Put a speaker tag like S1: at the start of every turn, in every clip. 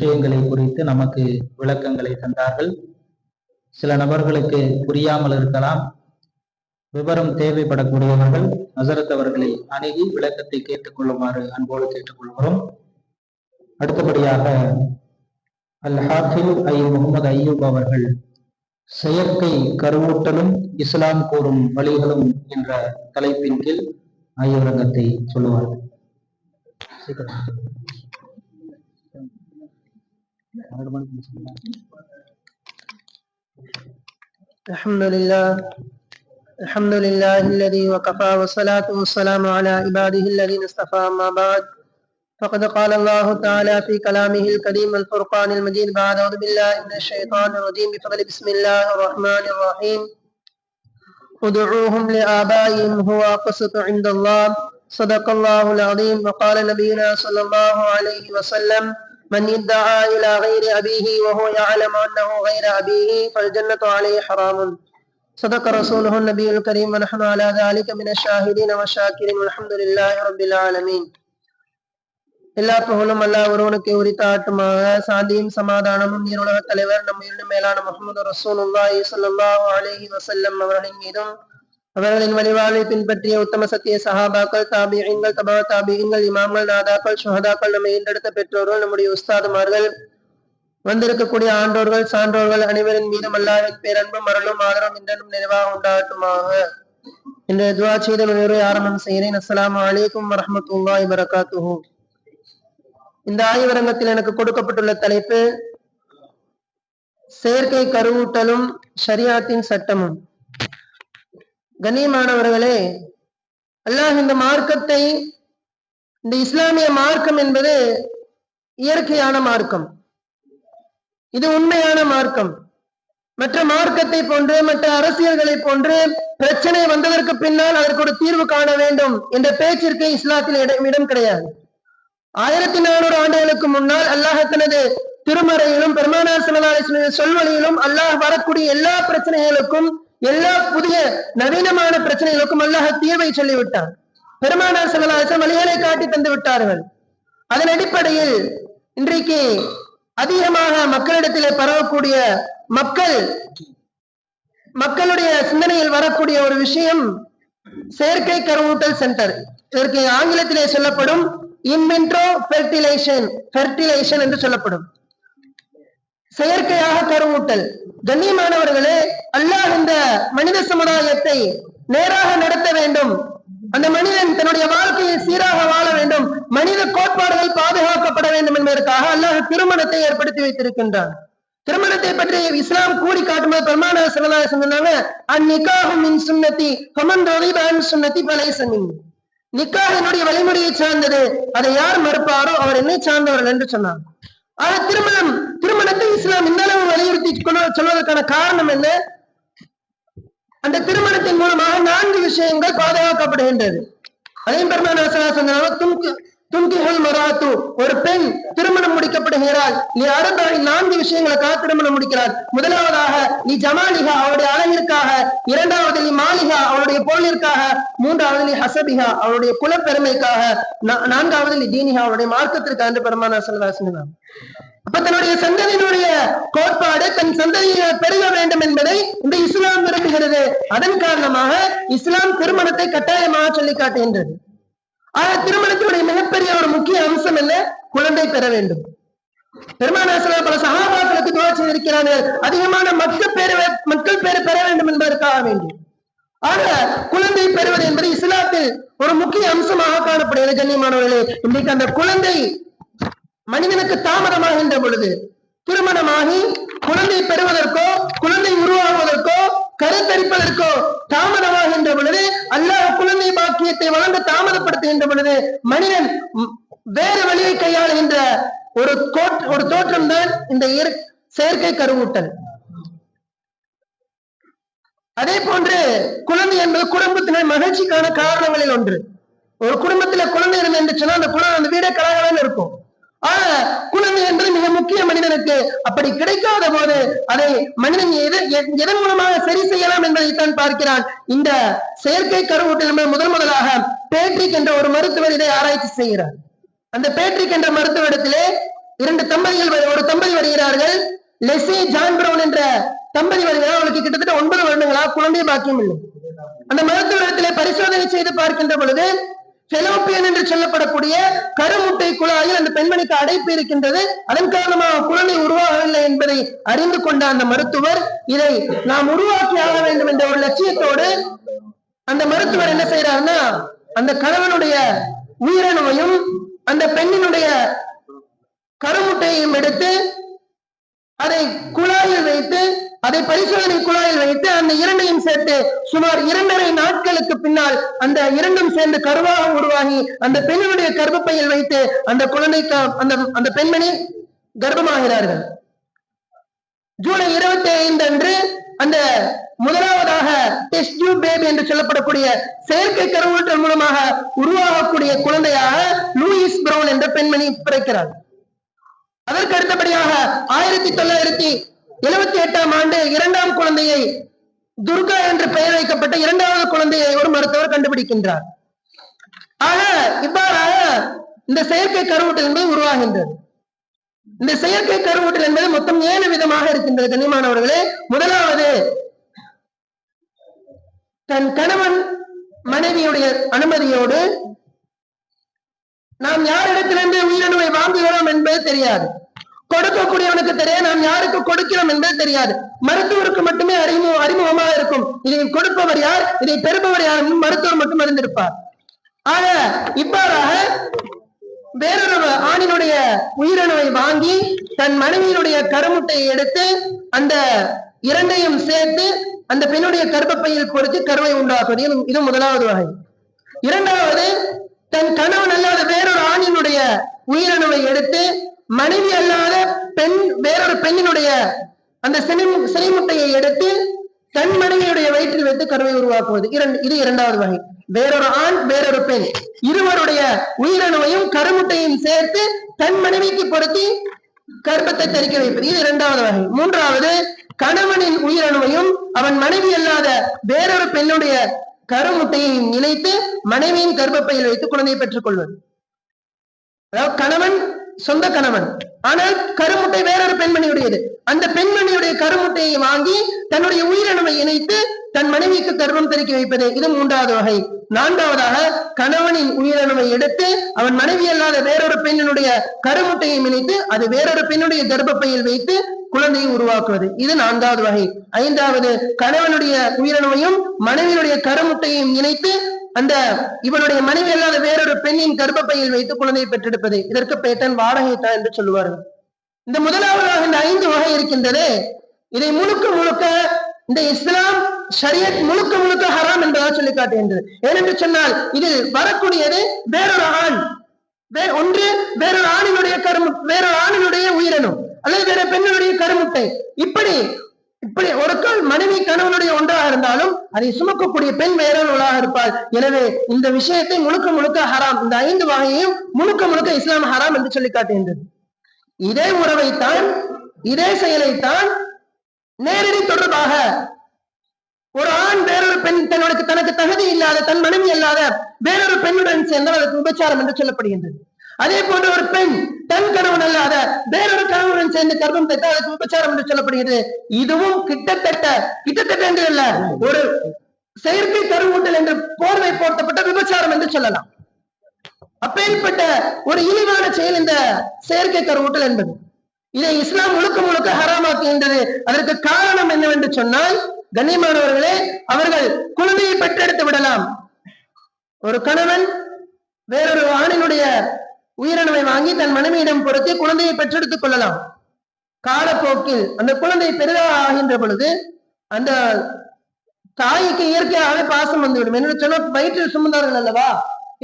S1: விஷயங்களை குறித்து நமக்கு விளக்கங்களை தந்தார்கள். சில நபர்களுக்கு புரியாமல் இருக்கலாம். விவரம் தேவைப்படக்கூடியவர்கள் ஹஸரத் அவர்களை அணுகி விளக்கத்தை கேட்டுக்கொள்ளுமாறு அன்போடு கேட்டுக்கொள்கிறோம். அடுத்தபடியாக அல் ஹாஃபில் முகமது அய்யூப் அவர்கள் செயற்கை கருவூட்டலும் இஸ்லாம் கூறும் வழிகளும் என்ற தலைப்பின் கீழ் ஆய்வரங்கத்தை சொல்லுவார்கள்.
S2: الحمد لله الذي وكفى والصلاة والسلام على عباده الذين اصطفى. أما بعد فقد قال الله تعالى في كلامه الكريم الفرقان المجيد بعد أعوذ بالله من الشيطان الرجيم بفضل بسم الله الرحمن الرحيم ادعوهم لآبائهم هو أقسط عند الله صدق الله العظيم. وقال نبينا صلى الله عليه وسلم من ادعى إلى غير أبيه وهو يعلم أنه غير أبيه فالجنة عليه حرام. صدق رسوله النبي الكريم ونحن على ذلك من الشاهدين والشاكرين والحمد لله رب العالمين. எல்லா புகழும் அல்லாஹ் ஒருவனுக்கு உரித்தாட்டுமாக. சாந்தியும் சமாதானமும் நீருலக தலைவர் நம் இரண்டு மேலான முஹம்மது ரசூலுல்லாஹி ஸல்லல்லாஹு அலைஹி வஸல்லம் அவர்களின் மீதும் அவர்களின் வழிவாளை பின்பற்றிய உத்தம சத்திய சஹாபாக்கள், தாபிஈன்கள், தபா தாபிஈன்கள், இமாம்கள், நாதாக்கள், சுஹதாக்கள், நம்மை ஈண்டெடுத்த பெற்றோர்கள், நம்முடைய உஸ்தாதுமார்கள், வந்திருக்கக்கூடிய ஆண்டோர்கள், சான்றோர்கள் அனைவரின் மீதும் அல்லாஹ்வின் பேரன்பும் அருளும் ஆதரவும் என்றும் நிறைவாக உண்டாகட்டுமாக. இன்று துஆ செய்த முன்னுரை ஆரம்பம் செய்கிறேன். அஸ்ஸலாமு அலைக்கும் வரஹ்மத்துல்லாஹி வபரகாத்துஹு. இந்த ஆய்வரங்கத்தில் எனக்கு கொடுக்கப்பட்டுள்ள தலைப்பு செயற்கை கருவூட்டலும் ஷரியாத்தின் சட்டமும். கண்ணியமானவர்களே, அல்லாஹ் இந்த மார்க்கத்தை, இந்த இஸ்லாமிய மார்க்கம் என்பது இயற்கையான மார்க்கம். இது உண்மையான மார்க்கம். மற்ற மார்க்கத்தை போன்று, மற்ற அரசியல்களை போன்று பிரச்சனை வந்ததற்கு பின்னால் அதற்கு ஒரு தீர்வு காண வேண்டும் என்ற பேச்சிற்கு இஸ்லாத்தில் இடம் கிடையாது. 1400 ஆண்டுகளுக்கு முன்னால் அல்லாஹ் தனது திருமறையிலும் பெருமானார் ஸல்லல்லாஹு அலைஹி வஸல்லம் சொல்வழியிலும் அல்லாஹ் வரக்கூடிய எல்லா பிரச்சனைகளுக்கும், எல்லா புதிய நவீனமான பிரச்சனைகளுக்கும் அல்லாஹ் தீர்வை சொல்லிவிட்டார். பெருமானார் ஸல்லல்லாஹு அலைஹி வஸல்லம் வழிகளை காட்டி தந்து விட்டார்கள். அதன் அடிப்படையில் இன்றைக்கு அதிகமாக மக்களிடத்திலே பரவக்கூடிய மக்களுடைய சிந்தனையில் வரக்கூடிய ஒரு விஷயம் செயற்கை கருவூட்டல் சென்டர். இதற்கு ஆங்கிலத்திலே சொல்லப்படும் இன்விட்ரோ ஃபெர்டிலைசேஷன் என்று சொல்லப்படும் செயற்கையாக கருவூட்டல். கண்ணியமானவர்களே, அல்லாஹ் இந்த மனித சமுதாயத்தை நேராக நடத்த வேண்டும், அந்த மனிதன் தன்னுடைய வாழ்க்கையை சீராக வாழ வேண்டும், மனித கோட்பாடுகள் பாதுகாக்கப்பட வேண்டும் என்பதற்காக அல்லாஹ் திருமணத்தை ஏற்படுத்தி வைத்திருக்கின்றான். திருமணத்தை பற்றி இஸ்லாம் கூறி காட்டும்போது பெருமானார் ஸல்லல்லாஹு அலைஹி வஸல்லம் சொன்னாங்க, அந்நிகாஹு மின் சுன்னதி ஃபமன் ரகிப அன் சுன்னதி ஃபலைஸ மின்னி. நிக்காஹ் என்னுடைய வழிமுறையை சார்ந்தது, அதை யார் மறுப்பாரோ அவர் என்னை சார்ந்தவர்கள் என்று சொன்னார். ஆனா திருமணத்தை இஸ்லாம் இந்த அளவு வலியுறுத்தி சொல்வதற்கான காரணம் என்ன? அந்த திருமணத்தின் மூலமாக 4 விஷயங்கள் பாதுகாக்கப்படுகின்றது. அதையும் பெருமானார் ஸல்லல்லாஹு அலைஹி வஸல்லம் துன்கிஹுல் மராத்து, ஒரு பெண் திருமணம் முடிக்கப்படுகிறாள், நீ 4 விஷயங்களுக்காக திருமணம் முடிக்கிறாள். முதலாவதாக நீ ஜமாலிகா, அவளுடைய அழகிற்காக; இரண்டாவது நீ மாலிகா, அவளுடைய பொருளிற்காக; மூன்றாவது நீ ஹசபிகா, அவளுடைய குலப்பெருமைக்காக; நான்காவது நீ தீனிகா, அவளுடைய மார்க்கத்திற்காக என்று பெருமானார் ஸல்லல்லாஹு அலைஹி வஸல்லம். அப்ப தன்னுடைய சந்ததியினுடைய கோட்பாடு தன் சந்ததியை பெருக வேண்டும் என்பதை இந்த இஸ்லாம் விரும்புகிறது. அதன் காரணமாக இஸ்லாம் திருமணத்தை கட்டாயமாக சொல்லி காட்டுகின்றது. திருமணத்தினுடைய மிகப்பெரிய ஒரு முக்கிய அம்சம் என்ன? குழந்தை பெற வேண்டும். பெருமானார் ஸல்லல்லாஹு அலைஹி வஸல்லம் பல சஹாபாக்களுக்கு துஆ செய்திருக்கிறார்கள், அதிகமான மக்கள் பேர் பெற வேண்டும் என்பதற்காக வேண்டி. ஆக குழந்தை பெறுவது என்பது இஸ்லாத்தில் ஒரு முக்கிய அம்சமாக காணப்படுகிறது. கண்ணியமானவர்களே, இன்றைக்கு அந்த குழந்தை மனிதனுக்கு தாமதமாகின்ற பொழுது, திருமணமாகி குழந்தை பெறுவதற்கோ குழந்தை உருவாகுவதற்கோ கருத்தரிப்பதற்கோ தாமதமாகின்ற பொழுது, அல்லாஹ் குழந்தை பாக்கியத்தை வழங்க தாமதப்படுத்துகின்ற பொழுது மனிதன் வேறு வழியை கையாளுகின்ற ஒரு தோற்றம் தான் இந்த செயற்கை கருவூட்டல். அதே போன்று குழந்தை என்பது குடும்பத்தினர் மகிழ்ச்சிக்கான காரணங்களில் ஒன்று. ஒரு குடும்பத்துல குழந்தை இருந்து என்று சொன்னா அந்த வீடே கலகலன்னு இருக்கும். ஆனா குழந்தை என்பது மிக முக்கிய மனிதனுக்கு. அப்படி கிடைக்காத போது அதை மனிதன் எதன் மூலமாக சரி செய்யலாம் என்பதைத்தான் பார்க்கிறான். இந்த செயற்கை கருவூட்டல் முதலாக பேட்ரிக் என்ற ஒரு மருத்துவர் இதை ஆராய்ச்சி செய்கிறார். அந்த பேட்ரிக் என்ற மருத்துவரிடத்திலே இரண்டு தம்பதிகள், ஒரு தம்பதி வருகிறார்கள், லெஸ்லி ஜான் பிரவுன் என்ற தம்பதி வருகிறார். அவளுக்கு கிட்டத்தட்ட 9 வருடங்களா குழந்தை பாக்கியம் இல்லை. அந்த மருத்துவரிடத்திலே பரிசோதனை செய்து பார்க்கின்ற பொழுது ஃபெலோப்பியன் என்று சொல்லப்படக்கூடிய கருமுட்டை குழாயில் அந்த பெண்மணிக்கு அடைப்பு இருக்கின்றது. அதன் காரணமாக குழந்தை உருவாகவில்லை என்பதை அறிந்து கொண்ட அந்த மருத்துவர் இதை நாம் உருவாக்கி ஆக வேண்டும் என்ற ஒரு லட்சியத்தோடு அந்த மருத்துவர் என்ன செய்யறாருன்னா, அந்த கணவனுடைய உயிரணுவையும் அந்த பெண்ணினுடைய கருமுட்டையையும் எடுத்து அதை குழாயில் வைத்து, அதை பரிசோதனை குழாயில் வைத்து அந்த இரண்டையும் சேர்த்து சுமார் 2.5 நாட்களுக்கு பின்னால் அந்த இரண்டும் சேர்ந்து கருவாக உருவாகி அந்த பெண்ணுடைய கர்ப்பப்பையில் வைத்து அந்த குழந்தைக்கு அந்த பெண்மணி கர்ப்பமாகிறார்கள். ஜூலை 25 அன்று அந்த முதலாவதாக டெஸ்ட் டியூப் பேபி என்று சொல்லப்படக்கூடிய செயற்கை கருவூட்டல் மூலமாக உருவாகக்கூடிய குழந்தையாக லூயிஸ் பிரவுன் என்ற பெண்மணி பிறக்கிறார். அதற்கு அடுத்தபடியாக 1978ஆம் ஆண்டு 2ஆம் குழந்தையை, துர்கா என்று பெயர் வைக்கப்பட்ட 2வது குழந்தையை ஒரு மருத்துவர் கண்டுபிடிக்கின்றார். ஆக இவ்வாறாக இந்த செயற்கை கருவூட்டல் என்பது உருவாகின்றது. இந்த செயற்கை கருவூட்டல் என்பது மொத்தம் 7 விதமாக இருக்கின்றது. கண்ணியமானவர்களே, முதலாவது தன் கணவன் மனைவியுடைய அனுமதியோடு நாம் யாரிடத்திலிருந்து உயிரணுவை வாங்குகிறோம் என்பது தெரியாது, கொடுக்கக்கூடியவனுக்கு தெரியாது, நாம் யாருக்கு கொடுக்கிறோம் என்பது தெரியாது. மருத்துவருக்கு மட்டுமே அறிமுகமாக இருக்கும். இதை கொடுப்பவர் யார், இதை பெறுபவர் யார் என்று மருத்துவர் மட்டும் அறிந்திருப்பார். ஆக இவ்வாறாக வேறொரு ஆணினுடைய உயிரணுவை வாங்கி தன் மனைவியினுடைய கருமுட்டையை எடுத்து அந்த இரண்டையும் சேர்த்து அந்த பெண்ணுடைய கர்ப்பப்பையில் கொடுத்து கருவை உண்டாக்குவது, இது முதலாவது வகை. இரண்டாவது, தன் கணவன் அல்லாத வேறொரு ஆணினுடைய உயிரணுவை எடுத்து மனைவி அல்லாத வேறொரு பெண்ணினுடைய அந்த சினைமுட்டையை எடுத்து தன் மனைவியுடைய வயிற்றில் வைத்து கருவை உருவாக்குவது, இது இரண்டாவது வகை. வேறொரு ஆண் வேறொரு பெண் இருவருடைய உயிரணுவையும் கருமுட்டையும் சேர்த்து தன் மனைவிக்கு பொருத்தி கர்ப்பத்தை தரிக்க வைப்பது, இது இரண்டாவது வகை. மூன்றாவது, கணவனின் உயிரணுவையும் அவன் மனைவி அல்லாத வேறொரு பெண்ணுடைய கருமுட்டையையும் இணைத்து மனைவியின் கர்ப்பப்பையில் வைத்து குழந்தையை பெற்றுக் கொள்வது. அதாவது கணவன் சொந்த கணவன், ஆனால் கருமுட்டை வேறொரு பெண்மணியுடையது. அந்த பெண்மணியுடைய கருமுட்டையை வாங்கி தன்னுடைய உயிரணுவை இணைத்து தன் மனைவிக்கு கர்ப்பம் தரிக்க வைப்பது, இது மூன்றாவது வகை. நான்காவதாக, கணவனின் உயிரணுவை எடுத்து அவன் மனைவி அல்லாத வேறொரு பெண்ணினுடைய கருமுட்டையை இணைத்து அது வேறொரு பெண்ணுடைய கர்ப்பப்பையில் வைத்து குழந்தையை உருவாக்குவது, இது நான்காவது வகை. ஐந்தாவது, கணவனுடைய உயிரணுவையும் மனைவியுடைய கருமுட்டையையும் இணைத்து அந்த இவனுடைய மனைவி அல்லாத வேறொரு பெண்ணின் கர்ப்பப்பையில் வைத்து குழந்தையை பெற்றெடுப்பது, இதற்கு பேட்டன் வாடகைத்தா என்று சொல்லுவார்கள். இந்த முதலாவதாக இந்த 5 வகை இருக்கின்றது. இதை முழுக்க முழுக்க இந்த இஸ்லாம் ஷரியத் முழுக்க முழுக்க ஹராம் என்பதாக சொல்லி காட்டுகின்றது. ஏனென்று சொன்னால் இதில் வரக்கூடியது வேறொரு ஆண், ஒன்று வேறொரு ஆணினுடைய வேறொரு ஆணினுடைய உயிரணு அல்லது வேற பெண்ணுடைய கருமுட்டை, இப்படி ஒரு கால் மனைவி கணவனுடைய ஒன்றாக இருந்தாலும் அதை சுமக்கக்கூடிய பெண் வேறொருவளாக இருப்பாள். எனவே இந்த விஷயத்தை முழுக்க முழுக்க ஹராம், இந்த 5 வகையையும் முழுக்க முழுக்க இஸ்லாம் ஹராம் என்று சொல்லி காட்டுகின்றது. இதே உறவைத்தான், இதே செயலைத்தான் நேரடி தொடர்பாக ஒரு ஆண் வேறொரு பெண் தனக்கு தகுதி இல்லாத தன் மனைவி அல்லாத வேறொரு பெண்ணுடன் சேர்ந்தால் அதற்கு விபச்சாரம் என்று சொல்லப்படுகின்றது. அதே போன்ற ஒரு பெண் தன் கணவன் அல்லாத வேறொரு கணவனுடன் சேர்ந்து கர்ப்பம் தைத்தால் அதற்கு விபச்சாரம் என்று சொல்லப்படுகிறது. இதுவும் கிட்டத்தட்ட என்று அல்ல, ஒரு செயற்கை கருவூட்டல் என்று போர்வை போர்த்தப்பட்ட விபச்சாரம் என்று சொல்லலாம். அப்பேற்பட்ட ஒரு இழிவான செயல் இந்த செயற்கை கருவூட்டல் என்பது. இதை இஸ்லாம் முழுக்க முழுக்க ஹராமாக்குகின்றது. அதற்கு காரணம் என்னவென்று சொன்னால், கண்ணியமானவர்களே, அவர்கள் குழந்தையை பெற்றெடுத்து விடலாம். ஒரு கணவன் வேறொரு ஆணினுடைய உயிரணுவை வாங்கி தன் மனைவியிடம் பொறுத்து குழந்தையை பெற்றெடுத்துக் கொள்ளலாம். காலப்போக்கில் அந்த குழந்தை பெரிதாக ஆகின்ற பொழுது அந்த தாய்க்கு இயற்கையாகவே பாசம் வந்துவிடும். என்று சொன்னால் வயிற்றில் சுமந்தார்கள் அல்லவா,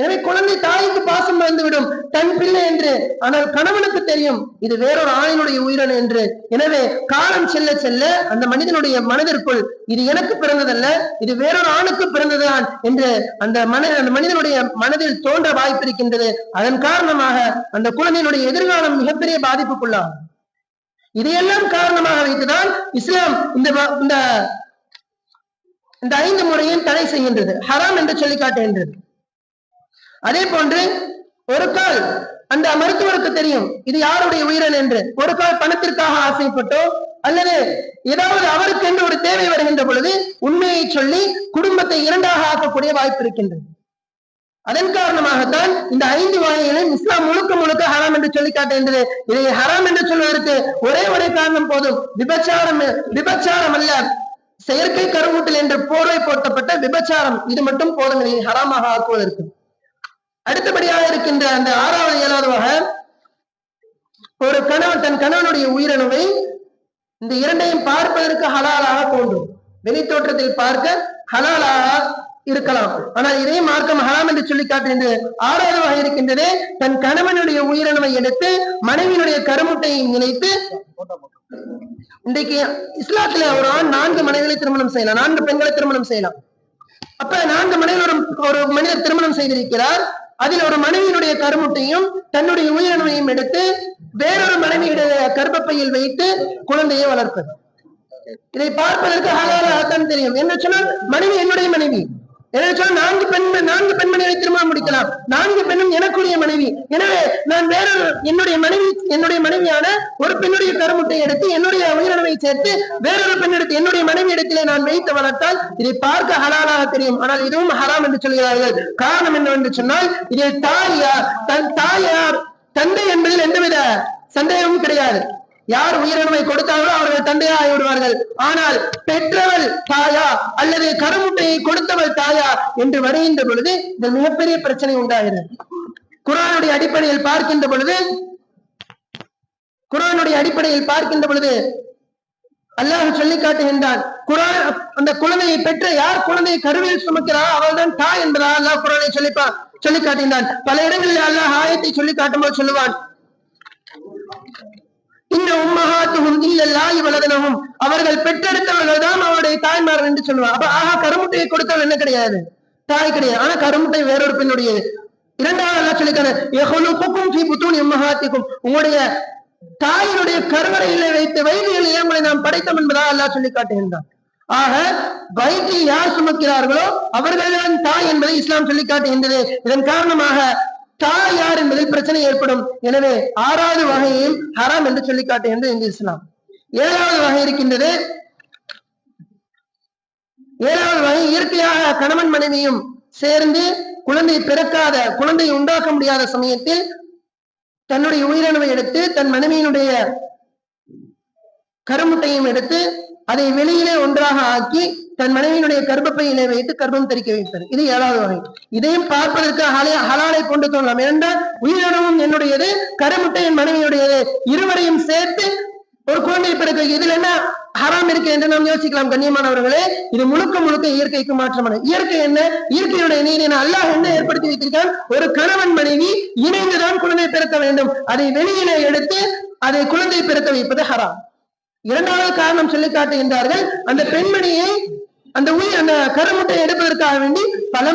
S2: எனவே குழந்தை தாய்க்கு பாசம் வந்துவிடும், தன் பிள்ளை என்று. ஆனால் கணவனுக்கு தெரியும் இது வேறொரு ஆணினுடைய உயிரணு என்று. எனவே காலம் செல்ல செல்ல அந்த மனிதனுடைய மனதிற்குள் இது எனக்கு பிறந்ததல்ல, இது வேறொரு ஆணுக்கு பிறந்ததுதான் என்று அந்த மனிதனுடைய மனதில் தோன்ற வாய்ப்பு இருக்கின்றது. அதன் காரணமாக அந்த குழந்தையினுடைய எதிர்காலம் மிகப்பெரிய பாதிப்புக்குள்ளாகும். இதையெல்லாம் காரணமாக வைத்துதான் இஸ்லாம் இந்த 5 முறையும் தடை செய்கின்றது, ஹராம் என்று சொல்லி காட்டுகின்றது. அதே போன்று ஒரு கால் அந்த மருத்துவருக்கு தெரியும் இது யாருடைய உயிரின் என்று. ஒரு கால் பணத்திற்காக ஆசைப்பட்டோ அல்லது ஏதாவது அவருக்கு என்று ஒரு தேவை வருகின்ற பொழுது உண்மையை சொல்லி குடும்பத்தை இரண்டாக ஆக்கக்கூடிய வாய்ப்பு இருக்கின்றது. அதன் காரணமாகத்தான் இந்த 5 வகைகளையும் இஸ்லாம் முழுக்க முழுக்க ஹராம் என்று சொல்லி காட்டுகின்றது. இதை ஹராம் என்று சொல்வதற்கு ஒரே காரணம் போதும். விபச்சாரம் அல்ல, செயற்கை கருவூட்டல் என்று போர்வை போட்டப்பட்ட விபச்சாரம், இது மட்டும் போதும் இதை ஹராமாக ஆக்குவதற்கு. அடுத்தபடியாக இருக்கின்ற அந்த 6வது 7வது வகை, ஒரு கணவன் தன் கணவனுடைய உயிரணுவை இந்த இரண்டையும் பார்ப்பதற்கு ஹலாலாக தோன்றும். வெளி தோற்றத்தில் பார்க்க ஹலாலாக இருக்கலாம், ஆனால் இதே மார்க்கம் ஹராம் என்று சொல்லி காட்டுகின்றது. 6வது வகை இருக்கின்றதே, தன் கணவனுடைய உயிரணுவை எடுத்து மனைவியினுடைய கருமுட்டையை இணைத்து. இன்றைக்கு இஸ்லாத்துல ஒரு ஆண் 4 மனைவிகளை திருமணம் செய்யலாம், 4 பெண்களை திருமணம் செய்யலாம். அப்ப 4 மனைவிகள் ஒரு மனிதர் திருமணம் செய்திருக்கிறார். அதில் ஒரு மனைவியினுடைய கருமுட்டையும் தன்னுடைய உயிரணுவையும் எடுத்து வேறொரு மனைவியுடைய கர்ப்பப்பையில் வைத்து குழந்தையை வளர்ப்பது. இதை பார்ப்பதற்கு ஹலாலாகத்தான் தெரியும். என்ன சொன்னால் மனைவி என்னுடைய மனைவி, என்ன சொன்னால் 4 பெண்மணிகளை திருமணம் முடிக்கலாம், 4 பெண்ணும் எனக்குரிய மனைவி. எனவே நான் வேறொரு என்னுடைய மனைவியான ஒரு பெண்ணுடைய கருமுட்டை எடுத்து என்னுடைய உயிரணுவை சேர்த்து வேறொரு பெண் எடுத்து என்னுடைய மனைவி இடத்திலே நான் வைத்து வளர்த்தால் இதை பார்க்க ஹலாலாக தெரியும். ஆனால் இதுவும் ஹராம் என்று சொல்கிறார்கள். காரணம் என்னவென்று சொன்னால், இதில் தாயார் தந்தை என்பதில் எந்தவித சந்தேகமும் கிடையாது. யார் உயிரணுவை கொடுத்தார்களோ அவர்கள் தந்தையா ஆகிவிடுவார்கள். ஆனால் பெற்றவள் தாயா அல்லது கருமுட்டையை கொடுத்தவள் தாயா என்று வருகின்ற பொழுது இந்த மிகப்பெரிய பிரச்சனை உண்டாகிறது. குர்ஆனுடைய அடிப்படையில் பார்க்கின்ற பொழுது அல்லாஹ் சொல்லி காட்டுகின்றான், குர்ஆன் அந்த குழந்தையை பெற்ற யார் குழந்தையை கருவில் சுமக்கிறாரோ அவள் தான் தாய் என்பதா அல்லாஹ் குர்ஆனை சொல்லி காட்டுகின்றான். பல இடங்களில் அல்லாஹ் ஆயத்தை சொல்லி காட்டும்போது சொல்லுவான், இந்த உம்மஹாத்துஹும் இல்லல்லாஹி வலதனஹும், அவர்கள் பெற்றெடுத்தவர்கள் தான் அவருடைய தாய்மார்கள் என்று சொல்லுவார். அப்ப கருமுட்டையை கொடுத்தவள் என்ன கிடையாது, தாய் கிடையாது. ஆனா கருமுட்டை வேறொரு பெண்ணுடையது. 2வது அல்லாஹ் சொல்லிக்கான யஹ்லுகுக்கும் ஃபீ புத்தூனி உம்மஹாத்திக்கும், உங்களுடைய தாயினுடைய கருவறையிலே வைத்து வயிற்றிலே உங்களை நாம் படைத்தோம் என்பதாக அல்லாஹ் சொல்லி காட்டுகின்றான். ஆக வயிற்றில் யார் சுமக்கிறார்களோ அவர்கள்தான் தாய் என்பதை இஸ்லாம் சொல்லி காட்டுகின்றது. இதன் காரணமாக தாய் யார் என்பதில் பிரச்சனை ஏற்படும். எனவே 6வது வகையையும் ஹராம் என்று சொல்லி காட்டுகின்றது இந்த இஸ்லாம். 7வது வகை இருக்கின்றது. 7வது வகை இயற்கையாக கணவன் மனைவியும் சேர்ந்து குழந்தை உண்டாக்க முடியாத சமயத்தில் தன்னுடைய உயிரணுவை எடுத்து தன் மனைவியினுடைய கருமுட்டையும் எடுத்து அதை வெளியிலே ஒன்றாக ஆக்கி தன் மனைவியினுடைய கர்ப்பப்பையிலே வைத்து கர்ப்பம் தரிக்க வைப்பது. இது 7வது வகை. இதையும் பார்ப்பதற்கு ஹலாலை கொண்டு தோன்றலாம். ஏனென்றால் உயிரினமும் என்னுடையது, கருமுட்டை என் மனைவியுடையது, இருவரையும் சேர்த்து ஒரு குழந்தை பிறகு இதில் என்ன ஹராம் இருக்கு என்று நாம் யோசிக்கலாம். கண்ணியமானவர்களே, இது முழுக்க இயற்கைக்கு மாற்றமான. இயற்கை என்ன? இயற்கையுடைய நீதி அல்லாஹ் என்ன ஏற்படுத்தி வைத்திருக்கான்? ஒரு கணவன் மனைவி இணைந்துதான் குழந்தை பிறக்க வேண்டும். அதை வெளியிலே எடுத்து அதை குழந்தை பிறக்க வைப்பது ஹராம். 2வது காரணம் சொல்லி காட்டுகின்றார்கள், அந்த பெண்மணியை அந்த கருமுட்டை எடுப்பதற்காக வேண்டி பல